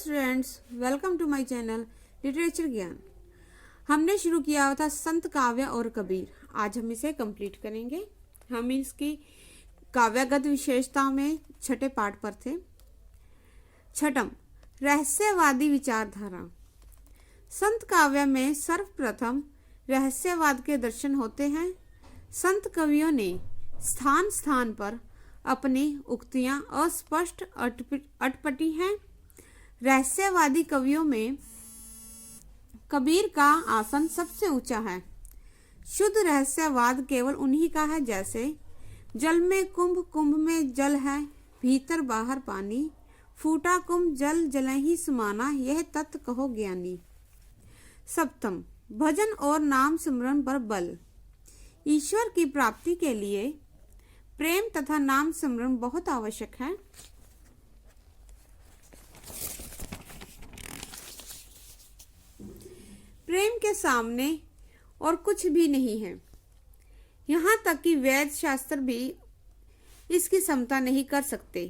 Students, welcome to my channel literature Gyan. हमने शुरू किया हुआ था संत काव्य और कबीर। आज हम इसे कंप्लीट करेंगे। हम इसकी काव्यगत विशेषताओं में छठे पाठ पर थे। छठम, रहस्यवादी विचारधारा। संत काव्य में सर्वप्रथम रहस्यवाद के दर्शन होते हैं। संत कवियों ने स्थान स्थान पर अपनी उक्तियां अस्पष्ट अटपटी हैं। रहस्यवादी कवियों में कबीर का आसन सबसे ऊंचा है। शुद्ध रहस्यवाद केवल उन्हीं का है, जैसे जल में कुंभ, कुंभ में जल है, भीतर बाहर पानी, फूटा कुंभ जल जले ही समाना, यह तत्व कहो ज्ञानी। सप्तम, भजन और नाम सिमरन पर बल। ईश्वर की प्राप्ति के लिए प्रेम तथा नाम सिमरन बहुत आवश्यक है। प्रेम के सामने और कुछ भी नहीं है। यहाँ तक कि वैद शास्त्र भी इसकी समता नहीं कर सकते।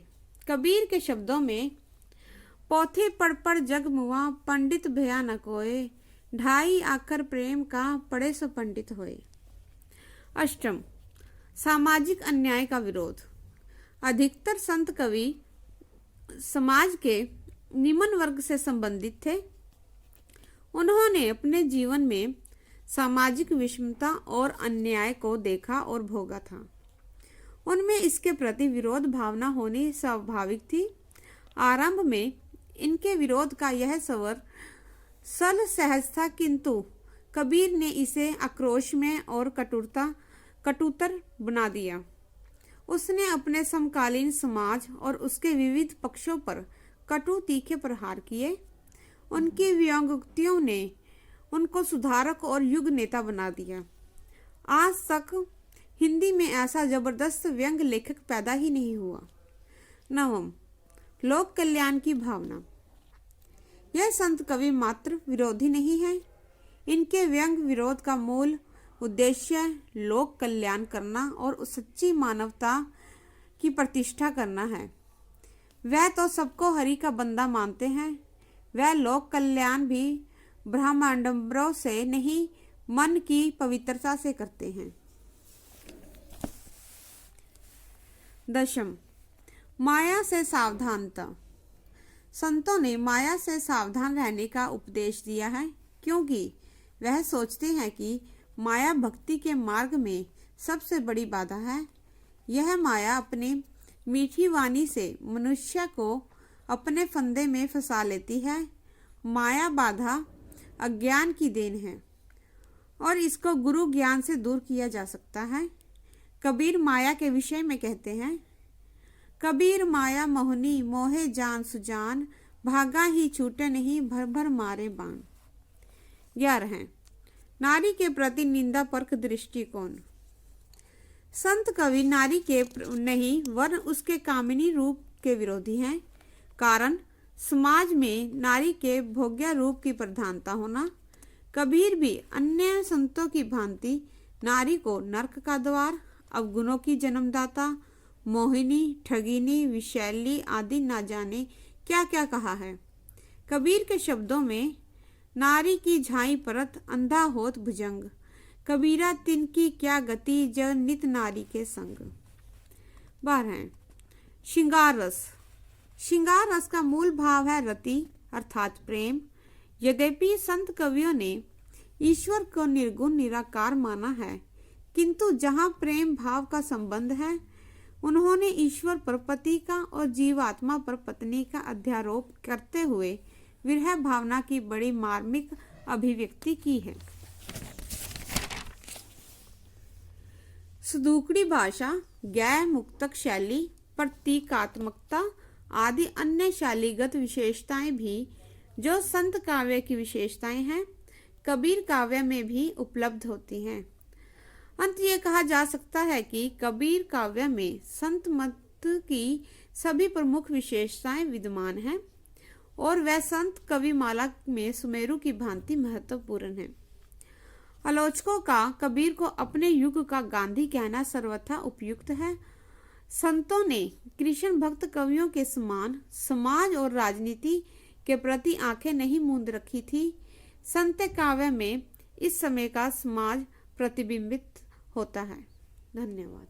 कबीर के शब्दों में पोथे पढ़ जग मुआ, पंडित भया न कोय, ढाई आकर प्रेम का पढ़े सो पंडित होए। अष्टम, सामाजिक अन्याय का विरोध। अधिकतर संत कवि समाज के निम्न वर्ग से संबंधित थे। उन्होंने अपने जीवन में सामाजिक विषमता और अन्याय को देखा और भोगा था। उनमें इसके प्रति विरोध भावना होनी स्वाभाविक थी। आरंभ में इनके विरोध का यह स्वर सल सहज था, किंतु कबीर ने इसे आक्रोश में और कटुतर बना दिया। उसने अपने समकालीन समाज और उसके विविध पक्षों पर कटु तीखे प्रहार किए। उनकी व्यंग्योक्तियों ने उनको सुधारक और युग नेता बना दिया। आज तक हिंदी में ऐसा जबरदस्त व्यंग लेखक पैदा ही नहीं हुआ। नवम, लोक कल्याण की भावना। यह संत कवि मात्र विरोधी नहीं है। इनके व्यंग विरोध का मूल उद्देश्य लोक कल्याण करना और सच्ची मानवता की प्रतिष्ठा करना है। वह तो सबको हरि का बंदा मानते हैं। वह लोक कल्याण भी ब्रह्मांडम्बरों से नहीं, मन की पवित्रता से करते हैं। दशम, माया से सावधानता। संतों ने माया से सावधान रहने का उपदेश दिया है, क्योंकि वह सोचते हैं कि माया भक्ति के मार्ग में सबसे बड़ी बाधा है। यह माया अपने मीठी वाणी से मनुष्य को अपने फंदे में फंसा लेती है। माया बाधा अज्ञान की देन है और इसको गुरु ज्ञान से दूर किया जा सकता है। कबीर माया के विषय में कहते हैं, कबीर माया मोहनी, मोहे जान सुजान, भागा ही छूटे नहीं, भर भर मारे बाण। 11, नारी के प्रति निंदा परक दृष्टिकोण। संत कवि नारी के नहीं वरन उसके कामिनी रूप के विरोधी हैं। कारण समाज में नारी के भोग्य रूप की प्रधानता होना। कबीर भी अन्य संतों की भांति नारी को नरक का द्वार, अवगुणों की जन्मदाता, मोहिनी, ठगिनी, विशैली आदि ना जाने क्या क्या कहा है। कबीर के शब्दों में नारी की झाई परत, अंधा होत भुजंग, कबीरा तिनकी क्या गति, ज नित नारी के संग। 12, श्रृंगार रस। श्रृंगार रस का मूल भाव है रति अर्थात प्रेम। यद्यपि संत कवियों ने ईश्वर को निर्गुण निराकार माना है, किंतु जहाँ प्रेम भाव का संबंध है, उन्होंने ईश्वर पर पति का और जीवात्मा पर पत्नी का अध्यारोप करते हुए विरह भावना की बड़ी मार्मिक अभिव्यक्ति की है। सुदूकड़ी भाषा, गैर मुक्तक शैली, प्रतीकात्मकता आदि अन्य शैलीगत विशेषताएं भी जो संत काव्य की विशेषताएं हैं, कबीर काव्य में भी उपलब्ध होती हैं। अंत ये कहा जा सकता है कि कबीर काव्य में संत मत की सभी प्रमुख विशेषताएं विद्यमान हैं और वह संत कवि माला में सुमेरु की भांति महत्वपूर्ण है। आलोचकों का कबीर को अपने युग का गांधी कहना सर्वथा उपयुक्त है। संतों ने कृष्ण भक्त कवियों के समान समाज और राजनीति के प्रति आंखें नहीं मूंद रखी थी। संत काव्य में इस समय का समाज प्रतिबिंबित होता है। धन्यवाद।